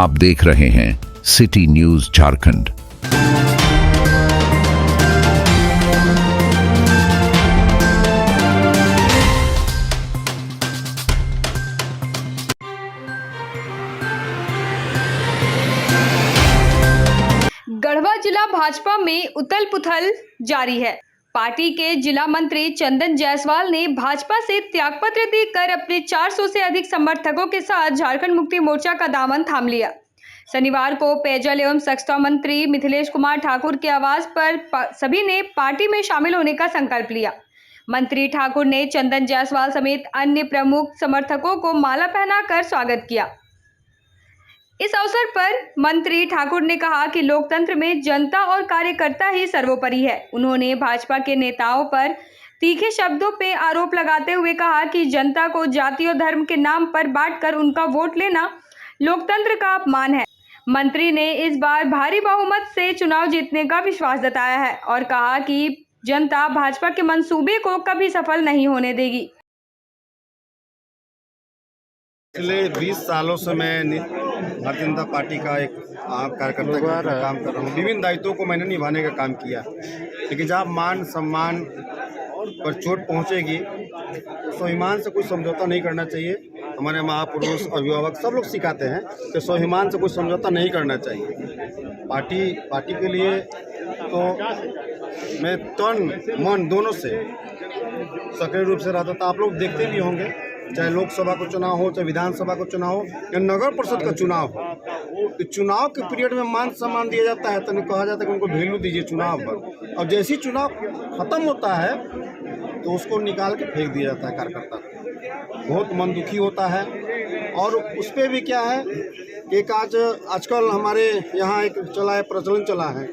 आप देख रहे हैं सिटी न्यूज झारखंड। गढ़वा जिला भाजपा में उथल पुथल जारी है। पार्टी के जिला मंत्री चंदन जायसवाल ने भाजपा से त्यागपत्र देकर अपने 400 से अधिक समर्थकों के साथ झारखंड मुक्ति मोर्चा का दामन थाम लिया। शनिवार को पेयजल एवं स्वच्छता मंत्री मिथिलेश कुमार ठाकुर के आवास पर सभी ने पार्टी में शामिल होने का संकल्प लिया। मंत्री ठाकुर ने चंदन जायसवाल समेत अन्य प्रमुख समर्थकों को माला पहनाकर स्वागत किया। इस अवसर पर मंत्री ठाकुर ने कहा कि लोकतंत्र में जनता और कार्यकर्ता ही सर्वोपरि है। उन्होंने भाजपा के नेताओं पर तीखे शब्दों पे आरोप लगाते हुए कहा कि जनता को जाति और धर्म के नाम पर बांटकर उनका वोट लेना लोकतंत्र का अपमान है। मंत्री ने इस बार भारी बहुमत से चुनाव जीतने का विश्वास जताया है और कहा कि जनता भाजपा के मंसूबे को कभी सफल नहीं होने देगी। पिछले 20 सालों से मैं भारतीय जनता पार्टी का एक कार्यकर्ता के रूप में काम कर रहा हूँ। विभिन्न दायित्वों को मैंने निभाने का काम किया, लेकिन जब मान सम्मान पर चोट पहुँचेगी तो स्वाभिमान से कोई समझौता नहीं करना चाहिए। हमारे महापुरुष अभिभावक सब लोग सिखाते हैं कि स्वाभिमान से कोई समझौता नहीं करना चाहिए। पार्टी के लिए तो मैं तन मन दोनों से सक्रिय रूप से रहता था। आप लोग देखते भी होंगे, चाहे लोकसभा का चुनाव हो, चाहे विधानसभा का चुनाव हो या नगर परिषद का चुनाव हो, तो चुनाव के पीरियड में मान सम्मान दिया जाता है, तो नहीं कहा जाता है कि उनको वैल्यू दीजिए चुनाव पर। और जैसे ही चुनाव खत्म होता है तो उसको निकाल के फेंक दिया जाता है कार्यकर्ता को। बहुत मन दुखी होता है। और उस पर भी क्या है कि एक आजकल हमारे यहाँ एक प्रचलन चला है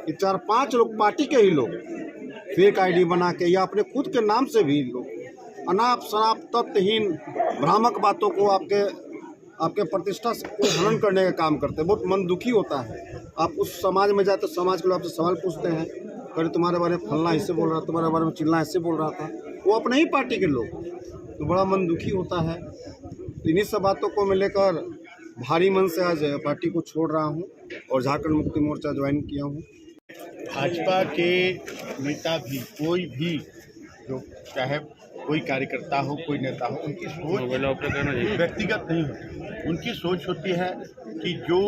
कि 4-5 लोग पार्टी के ही लोग फेक आईडी बना के या अपने खुद के नाम से भी लोग अनाप शराब तथ्यहीन भ्रामक बातों को आपके प्रतिष्ठा को हनन करने का काम करते हैं। बहुत मन दुखी होता है। आप उस समाज में जाते, समाज के लोग आपसे सवाल पूछते हैं, अरे तुम्हारे बारे में फलना इससे बोल रहा था, तुम्हारे बारे में चिल्ला इससे बोल रहा था, वो अपने ही पार्टी के लोग, तो बड़ा मन दुखी होता है। तो इन्हीं सब बातों को मैं लेकर भारी मन से आज पार्टी को छोड़ रहा हूँ और झारखंड मुक्ति मोर्चा ज्वाइन किया हूँ। भाजपा के नेता भी, कोई भी, जो चाहे कोई कार्यकर्ता हो, कोई नेता हो, उनकी सोच व्यक्तिगत नहीं होती। उनकी सोच होती है कि जो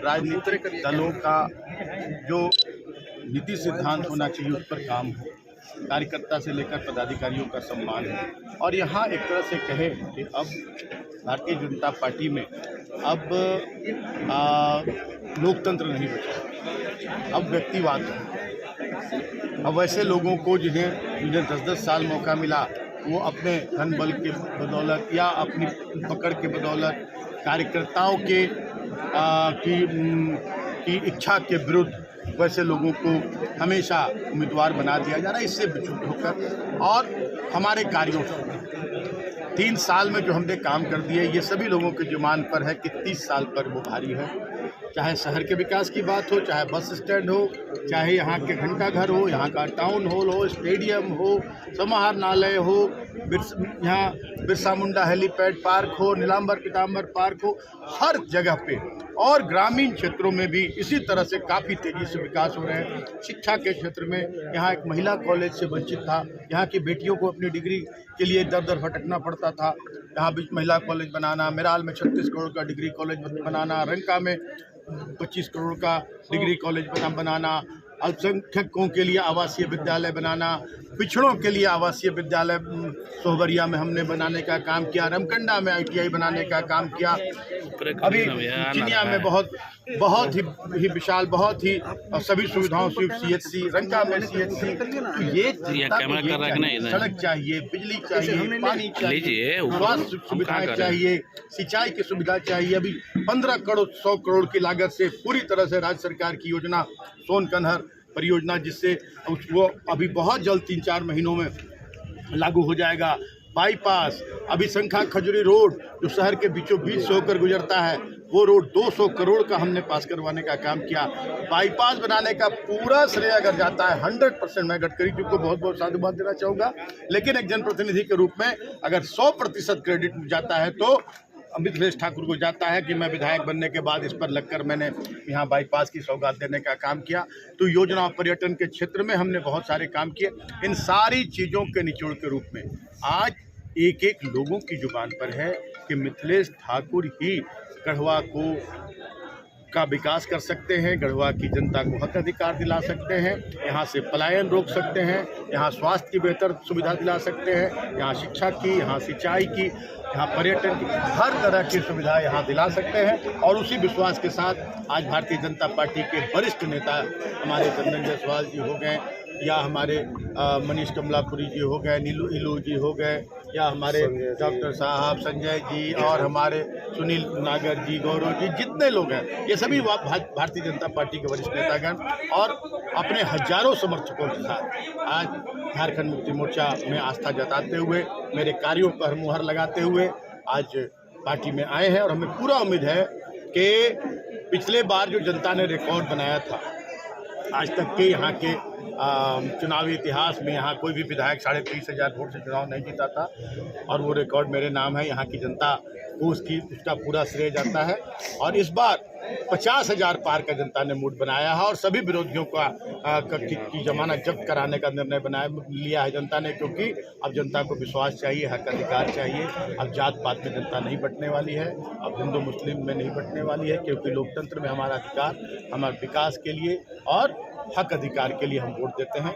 राजनीतिक दलों का जो नीति सिद्धांत होना चाहिए उस पर काम हो, कार्यकर्ता से लेकर पदाधिकारियों का सम्मान है। और यहाँ एक तरह से कहे कि अब भारतीय जनता पार्टी में अब लोकतंत्र नहीं बचा, अब व्यक्तिवाद है। अब ऐसे लोगों को जिन्हें 10-10 साल मौका मिला, वो अपने धन बल के बदौलत या अपनी पकड़ के बदौलत कार्यकर्ताओं की इच्छा के विरुद्ध वैसे लोगों को हमेशा उम्मीदवार बना दिया जा रहा है। इससे विचलित होकर और हमारे कार्यों से 3 साल में जो हमने काम कर दिए, ये सभी लोगों के जुबान पर है कि 30 साल पर वो भारी है। चाहे शहर के विकास की बात हो, चाहे बस स्टैंड हो, चाहे यहाँ के घंटा घर हो, यहाँ का टाउन हॉल हो, स्टेडियम हो, समाहरणालय हो, यहाँ बिरसा मुंडा हेलीपैड पार्क हो, नीलांबर पीताम्बर पार्क हो, हर जगह पे और ग्रामीण क्षेत्रों में भी इसी तरह से काफ़ी तेज़ी से विकास हो रहे हैं। शिक्षा के क्षेत्र में यहाँ एक महिला कॉलेज से वंचित था, यहाँ की बेटियों को अपनी डिग्री के लिए दर भटकना पड़ता था। यहाँ भी महिला कॉलेज बनाना, मेराल में 36 करोड़ का डिग्री कॉलेज बनाना, रंका में 25 करोड़ का डिग्री कॉलेज बनाना, अल्पसंख्यकों के लिए आवासीय विद्यालय बनाना, पिछड़ों के लिए आवासीय विद्यालय सोहबरिया में हमने बनाने का काम किया, रमकंडा में ITI बनाने का काम किया, अभी चिनिया में बहुत ही विशाल, बहुत ही सभी सुविधाओं से CHC, रंका में CHC। तो ये सड़क चाहिए, बिजली चाहिए, पानी चाहिए, स्वास्थ्य सुविधाएं चाहिए, सिंचाई की सुविधा चाहिए। अभी 15 करोड़ 100 करोड़ की लागत से पूरी तरह से राज्य सरकार की योजना सोन कन्हर परियोजना, जिससे वो अभी बहुत जल्द 3-4 महीनों में लागू हो जाएगा। बाईपास, अभी शंखा खजुरी रोड जो शहर के बीचों बीच से होकर गुजरता है, वो रोड 200 करोड़ का हमने पास करवाने का काम किया। बाईपास बनाने का पूरा श्रेय अगर जाता है 100%, मैं गडकरी जी को बहुत बहुत साधुवाद देना चाहूँगा, लेकिन एक जनप्रतिनिधि के रूप में अगर 100% क्रेडिट जाता है तो मिथिलेश ठाकुर को जाता है कि मैं विधायक बनने के बाद इस पर लगकर मैंने यहाँ बाईपास की सौगात देने का काम किया। तो योजना और पर्यटन के क्षेत्र में हमने बहुत सारे काम किए। इन सारी चीज़ों के निचोड़ के रूप में आज एक एक लोगों की जुबान पर है कि मिथिलेश ठाकुर ही गढ़वा का विकास कर सकते हैं, गढ़वा की जनता को हक अधिकार दिला सकते हैं, यहाँ से पलायन रोक सकते हैं, यहाँ स्वास्थ्य की बेहतर सुविधा दिला सकते हैं, यहाँ शिक्षा की, यहाँ सिंचाई की, यहाँ पर्यटन की, हर तरह की सुविधा यहाँ दिला सकते हैं। और उसी विश्वास के साथ आज भारतीय जनता पार्टी के वरिष्ठ नेता हमारे चंदन जायसवाल जी हो गए, या हमारे मनीष कमलापुरी जी हो गए, नीलू इलू जी हो गए, या हमारे डॉक्टर साहब संजय जी और हमारे सुनील नागर जी, गौरव जी, जितने लोग हैं ये सभी भारतीय जनता पार्टी के वरिष्ठ नेतागण और अपने हजारों समर्थकों के साथ आज झारखंड मुक्ति मोर्चा में आस्था जताते हुए, मेरे कार्यों पर मुहर लगाते हुए आज पार्टी में आए हैं। और हमें पूरा उम्मीद है कि पिछले बार जो जनता ने रिकॉर्ड बनाया था, आज तक के यहाँ के चुनावी इतिहास में यहाँ कोई भी विधायक 30,500 वोट से चुनाव नहीं जीता था, और वो रिकॉर्ड मेरे नाम है। यहाँ की जनता को उसका पूरा श्रेय जाता है। और इस बार 50,000 पार का जनता ने मूड बनाया है और सभी विरोधियों की जमानत जब्त कराने का निर्णय लिया है जनता ने, क्योंकि अब जनता को विश्वास चाहिए, हक अधिकार चाहिए। अब जात पात में जनता नहीं बंटने वाली है, अब हिंदू मुस्लिम में नहीं बंटने वाली है, क्योंकि लोकतंत्र में हमारा अधिकार हमारे विकास के लिए और हक अधिकार के लिए हम वोट देते हैं।